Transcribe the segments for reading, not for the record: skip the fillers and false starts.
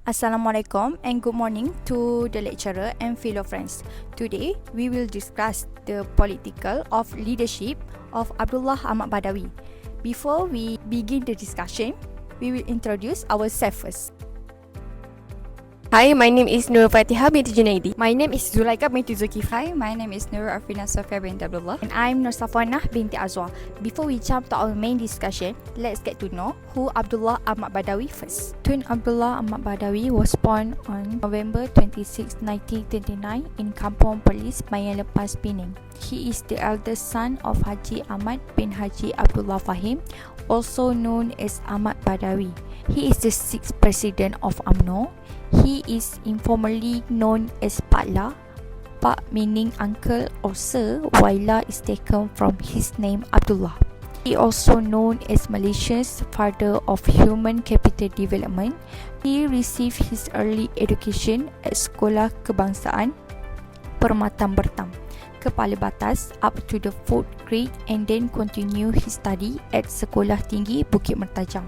Assalamualaikum and good morning to the lecturer and fellow friends. Today, we will discuss the political of leadership of Abdullah Ahmad Badawi. Before we begin the discussion, we will introduce ourselves first. Hi, my name is Nur Fatihah binti Junaidi. My name is Zulaika binti Zulkifli. My name is Nur Afrina Sofia binti Abdullah. And I'm Nur Safanah binti Azwa. Before we jump to our main discussion, let's get to know who Abdullah Ahmad Badawi first. Tun Abdullah Ahmad Badawi was born on November 26, 1929 in Kampung Perlis, Bayan Lepas, Penang. He is the eldest son of Haji Ahmad bin Haji Abdullah Fahim, also known as Ahmad Badawi. He is the 6th president of UMNO. He is informally known as Pak La. Pak meaning uncle or sir, while La is taken from his name Abdullah. He also known as Malaysia's father of human capital development. He received his early education at Sekolah Kebangsaan Permatang Bertam, Kepala Batas, up to the 4th grade, and then continue his study at Sekolah Tinggi Bukit Mertajam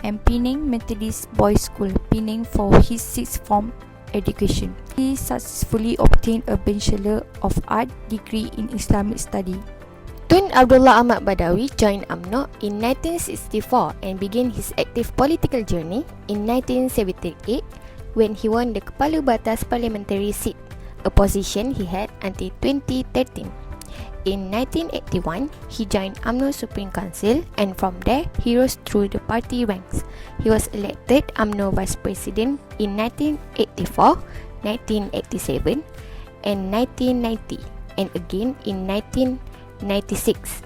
and Penang Methodist Boys School, Penang, for his 6th form education. He successfully obtained a Bachelor of Art degree in Islamic study. Tun Abdullah Ahmad Badawi joined UMNO in 1964 and began his active political journey in 1978 when he won the Kepala Batas parliamentary seat, a position he had until 2013. In 1981, he joined UMNO Supreme Council, and from there, he rose through the party ranks. He was elected UMNO Vice President in 1984, 1987, and 1990, and again in 1996.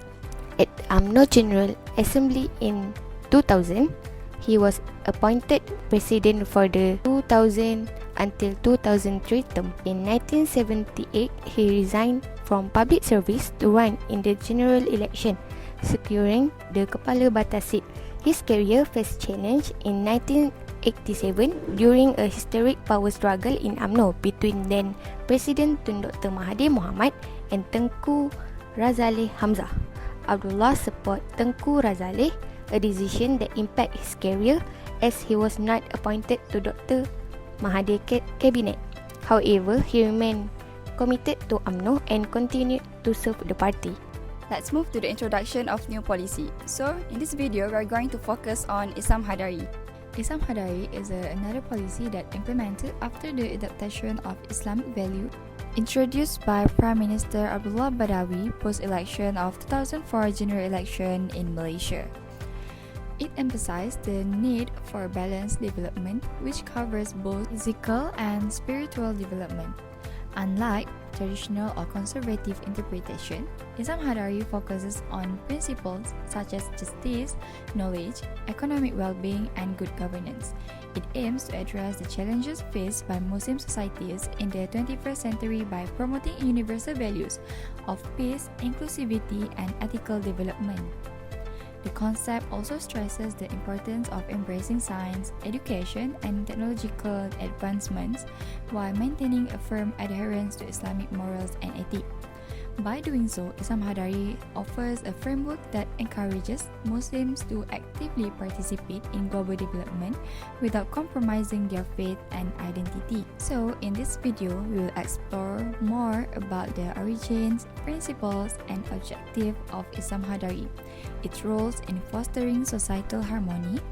At UMNO General Assembly in 2000, he was appointed President for the 2000 until 2003 term. In 1978, he resigned from public service to run in the general election, securing the Kepala Batas seat. His career faced challenge in 1987 during a historic power struggle in UMNO between then President Tun Dr. Mahathir Mohamad and Tengku Razaleigh Hamzah. Abdullah support Tengku Razaleigh, a decision that impacted his career as he was not appointed to Dr. Mahathir cabinet. However, he remained committed to UMNO and continued to serve the party. Let's move to the introduction of new policy. So, in this video, we are going to focus on Islam Hadari. Islam Hadari is another policy that implemented after the adaptation of Islamic value introduced by Prime Minister Abdullah Badawi post-election of 2004 general election in Malaysia. It emphasized the need for balanced development, which covers both physical and spiritual development. Unlike traditional or conservative interpretation, Islam Hadari focuses on principles such as justice, knowledge, economic well-being, and good governance. It aims to address the challenges faced by Muslim societies in the 21st century by promoting universal values of peace, inclusivity, and ethical development. The concept also stresses the importance of embracing science, education, and technological advancements while maintaining a firm adherence to Islamic morals and ethics. By doing so, Islam Hadari offers a framework that encourages Muslims to actively participate in global development without compromising their faith and identity. So, in this video, we will explore more about the origins, principles, and objective of Islam Hadari, its roles in fostering societal harmony,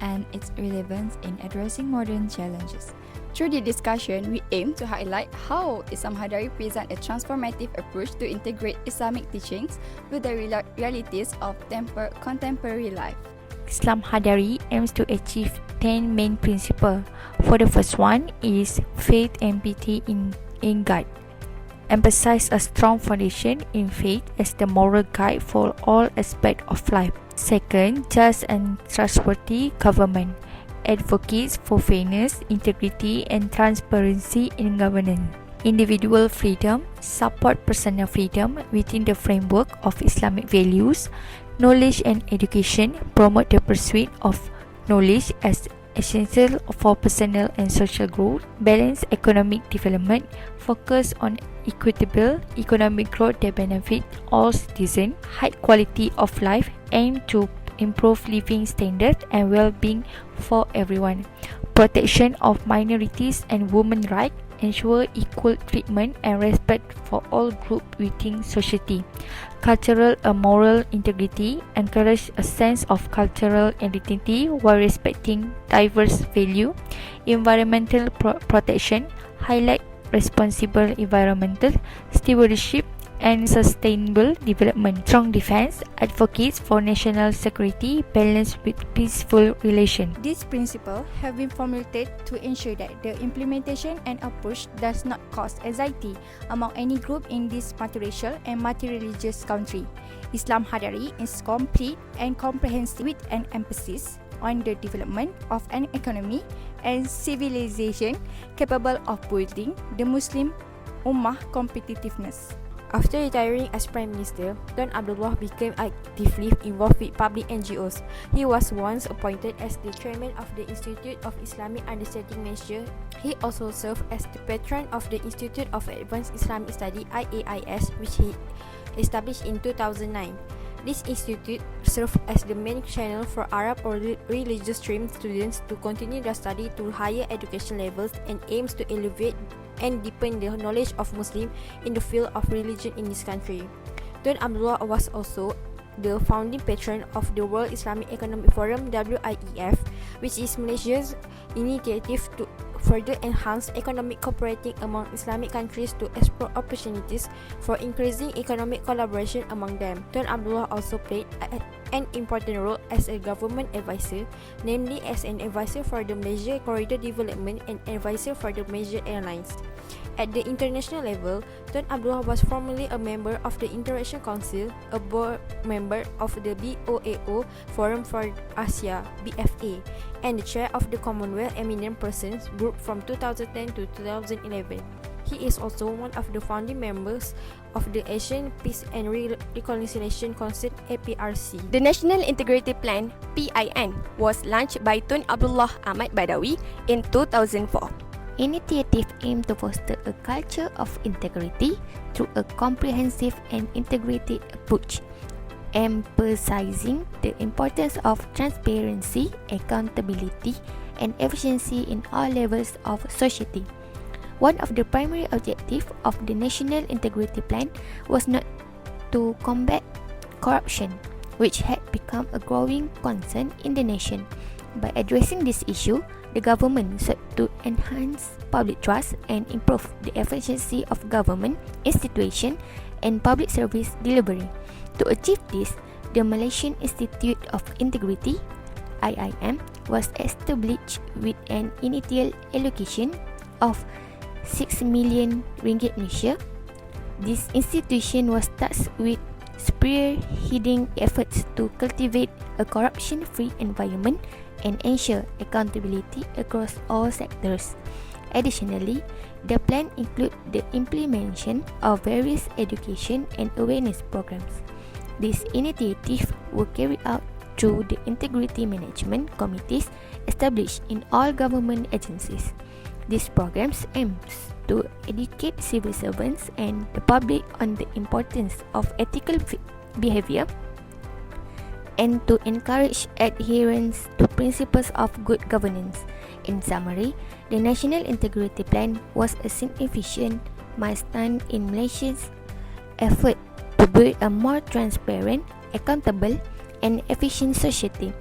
and its relevance in addressing modern challenges. Through the discussion, we aim to highlight how Islam Hadari presents a transformative approach to integrate Islamic teachings with the realities of contemporary life. Islam Hadari aims to achieve 10 main principles. For the first one is faith and piety in God. Emphasize a strong foundation in faith as the moral guide for all aspects of life. Second, just and trustworthy government. Advocates for fairness, integrity, and transparency in governance. Individual freedom, support personal freedom within the framework of Islamic values. Knowledge and education, promote the pursuit of knowledge as essential for personal and social growth. Balanced economic development, focus on equitable economic growth that benefit all citizens. High quality of life, aim to improve living standards and well-being for everyone. protection of minorities and women's rights, ensure equal treatment and respect for all groups within society. Cultural and moral integrity, encourage a sense of cultural identity while respecting diverse value. Environmental protection, highlight responsible environmental stewardship and sustainable development. Strong defense, advocates for national security balanced with peaceful relations. These principles have been formulated to ensure that the implementation and approach does not cause anxiety among any group in this multiracial and multi-religious country. Islam Hadari is complete and comprehensive with an emphasis on the development of an economy and civilization capable of building the Muslim Ummah competitiveness. After retiring as Prime Minister, Tun Abdullah became actively involved with public NGOs. He was once appointed as the chairman of the Institute of Islamic Understanding Measure. He also served as the patron of the Institute of Advanced Islamic Study (IAIS), which he established in 2009. This institute serves as the main channel for Arab or religious stream students to continue their study to higher education levels and aims to elevate and deepen the knowledge of Muslims in the field of religion in this country. Tun Abdullah was also the founding patron of the World Islamic Economic Forum (WIEF), which is Malaysia's initiative to further enhance economic cooperating among Islamic countries to explore opportunities for increasing economic collaboration among them. Tun Abdullah also played an important role as a government advisor, namely as an advisor for the Malaysia Corridor Development and advisor for the Malaysia Airlines. At the international level, Tun Abdullah was formerly a member of the Interaction Council, a board member of the BOAO Forum for Asia (BFA), and the chair of the Commonwealth Eminent Persons Group from 2010 to 2011. He is also one of the founding members of the Asian Peace and Reconciliation Council (APRC). The National Integrity Plan (PIN) was launched by Tun Abdullah Ahmad Badawi in 2004. Initiative aim to foster a culture of integrity through a comprehensive and integrated approach, emphasizing the importance of transparency, accountability, and efficiency in all levels of society. One of the primary objectives of the National Integrity Plan was not to combat corruption, which had become a growing concern in the nation. By addressing this issue, the government sought to enhance public trust and improve the efficiency of government institutions and public service delivery. To achieve this, the Malaysian Institute of Integrity (IIM) was established with an initial allocation of 6 million ringgit Malaysia. This institution was tasked with spearheading efforts to cultivate a corruption-free environment and ensure accountability across all sectors. Additionally, the plan includes the implementation of various education and awareness programs. These initiatives were carried out through the integrity management committees established in all government agencies. These programs aims to educate civil servants and the public on the importance of ethical behavior and to encourage adherence to principles of good governance. In summary, the National Integrity Plan was a significant milestone in Malaysia's effort to build a more transparent, accountable, and efficient society.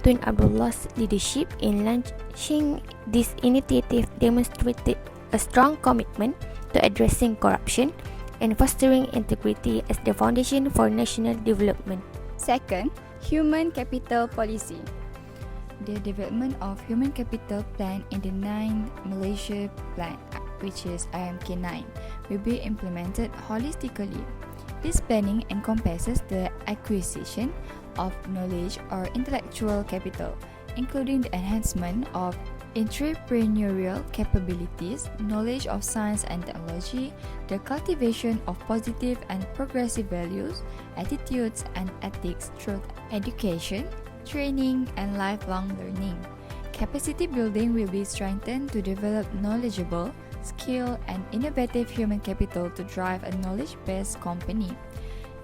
Tun Abdullah's leadership in launching this initiative demonstrated a strong commitment to addressing corruption and fostering integrity as the foundation for national development. Second, Human Capital Policy. The development of Human Capital Plan in the 9th Malaysia Plan, which is IMK9, will be implemented holistically. This planning encompasses the acquisition of knowledge or intellectual capital, including the enhancement of entrepreneurial capabilities, knowledge of science and technology, the cultivation of positive and progressive values, attitudes, and ethics through education, training, and lifelong learning. Capacity building will be strengthened to develop knowledgeable, skilled, and innovative human capital to drive a knowledge-based company.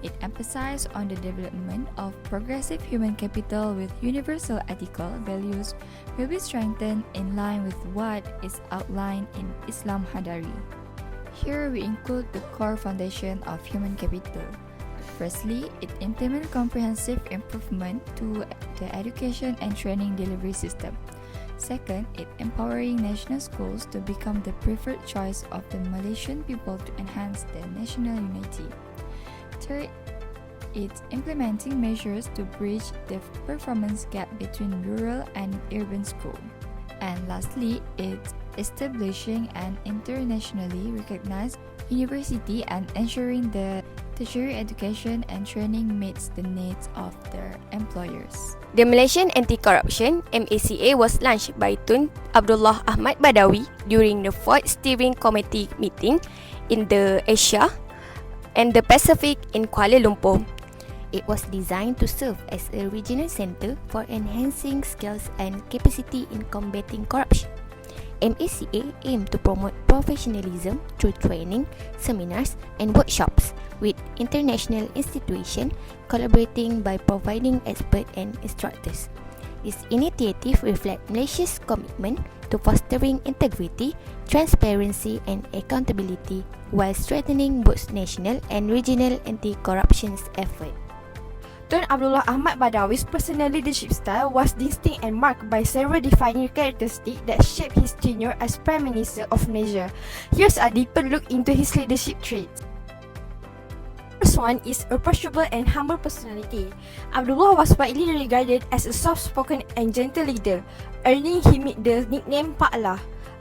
It emphasized on the development of progressive human capital with universal ethical values will be strengthened in line with what is outlined in Islam Hadari. Here we include the core foundation of human capital. Firstly, it implements comprehensive improvement to the education and training delivery system. Second, it empowering national schools to become the preferred choice of the Malaysian people to enhance their national unity. Third, it's implementing measures to bridge the performance gap between rural and urban schools. And lastly, it's establishing an internationally recognized university and ensuring the tertiary education and training meets the needs of their employers. The Malaysian Anti-Corruption (MACA) was launched by Tun Abdullah Ahmad Badawi during the 4th Steering Committee meeting in the Asia and the Pacific in Kuala Lumpur. It was designed to serve as a regional center for enhancing skills and capacity in combating corruption. MACA aimed to promote professionalism through training, seminars, and workshops, with international institutions collaborating by providing experts and instructors. This initiative reflects Malaysia's commitment to fostering integrity, transparency, and accountability while strengthening both national and regional anti-corruption efforts. Tun Abdullah Ahmad Badawi's personal leadership style was distinct and marked by several defining characteristics that shaped his tenure as Prime Minister of Malaysia. Here's a deeper look into his leadership traits. First one is approachable and humble personality. Abdullah was widely regarded as a soft-spoken and gentle leader, earning him the nickname Pak Allah,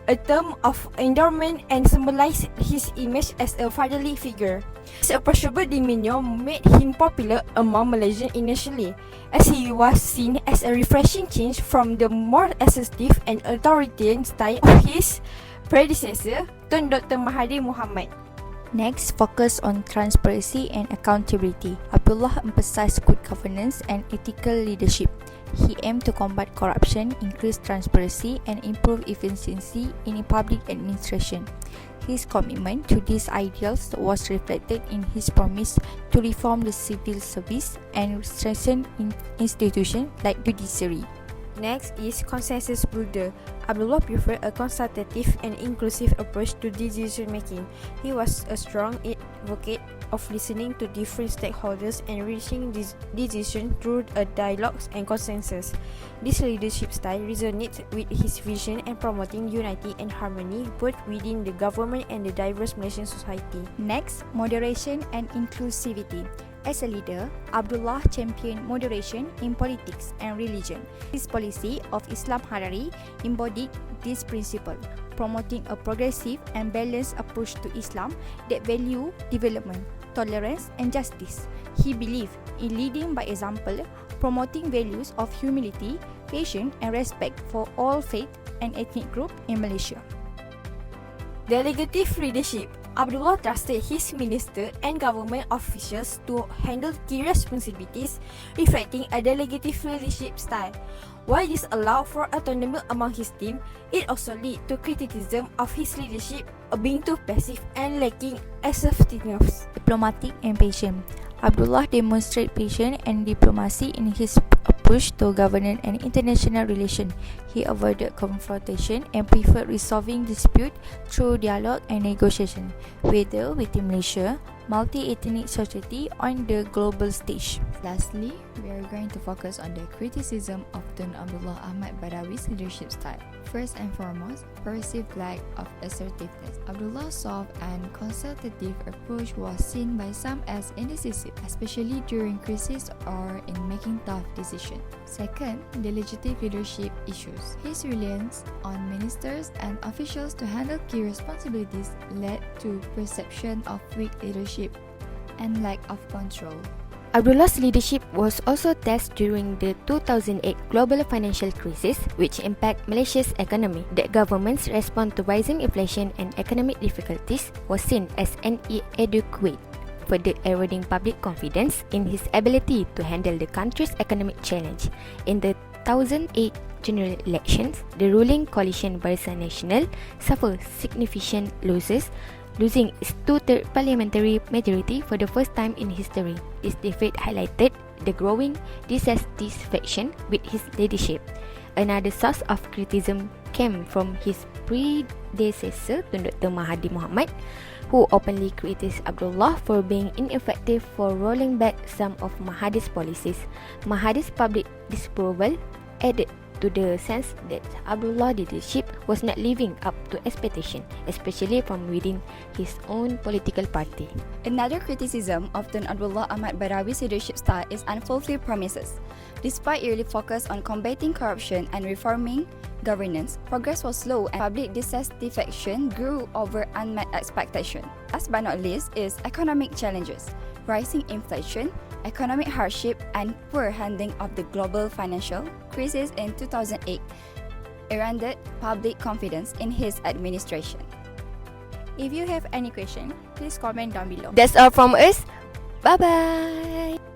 a term of endearment and symbolized his image as a fatherly figure. His approachable demeanor made him popular among Malaysians initially, as he was seen as a refreshing change from the more assertive and authoritarian style of his predecessor, Tun Dr. Mahathir Mohamad. Next, focus on transparency and accountability. Abdullah emphasized good governance and ethical leadership. He aimed to combat corruption, increase transparency, and improve efficiency in public administration. His commitment to these ideals was reflected in his promise to reform the civil service and strengthen institutions like judiciary. Next is consensus builder. Abdullah preferred a consultative and inclusive approach to decision making. He was a strong advocate of listening to different stakeholders and reaching decisions through a dialogue and consensus. This leadership style resonates with his vision and promoting unity and harmony both within the government and the diverse Malaysian society. Next, moderation and inclusivity. As a leader, Abdullah championed moderation in politics and religion. His policy of Islam Hadari embodied this principle, promoting a progressive and balanced approach to Islam that value development, tolerance, and justice. He believed in leading by example, promoting values of humility, patience, and respect for all faith and ethnic groups in Malaysia. Delegative leadership. Abdullah trusted his minister and government officials to handle key responsibilities, reflecting a delegative leadership style. While this allowed for autonomy among his team, it also led to criticism of his leadership being too passive and lacking assertiveness. Diplomatic and patient. Abdullah demonstrated patience and diplomacy in his approach to governance and international relations. He avoided confrontation and preferred resolving disputes through dialogue and negotiation, whether within Malaysia, multi-ethnic society, on the global stage. Lastly, we are going to focus on the criticism of Tun Abdullah Ahmad Badawi's leadership style. First and foremost, perceived lack of assertiveness. Abdullah's soft and consultative approach was seen by some as indecisive, especially during crisis or in making tough decisions. Second, the legislative leadership issues. His reliance on ministers and officials to handle key responsibilities led to perception of weak leadership and lack of control. Abdullah's leadership was also tested during the 2008 global financial crisis, which impacted Malaysia's economy. The government's response to rising inflation and economic difficulties was seen as inadequate, further eroding public confidence in his ability to handle the country's economic challenge. In the 2008 general elections, the ruling coalition Barisan Nasional suffered significant losses, losing its two-third parliamentary majority for the first time in history. This defeat highlighted the growing dissatisfaction with his leadership. Another source of criticism came from his predecessor, Tun Dr. Mahathir Mohamad, who openly criticized Abdullah for being ineffective for rolling back some of Mahathir's policies. Mahathir's public disapproval added to the sense that Abdullah's leadership was not living up to expectation, especially from within his own political party. Another criticism of Tun Abdullah Ahmad Badawi's leadership style is unfulfilled promises. Despite early focus on combating corruption and reforming governance, progress was slow and public dissatisfaction grew over unmet expectations. Last but not least is economic challenges. Rising inflation, economic hardship, and poor handling of the global financial crisis in 2008 eroded public confidence in his administration. If you have any question, please comment down below. That's all from us. Bye bye.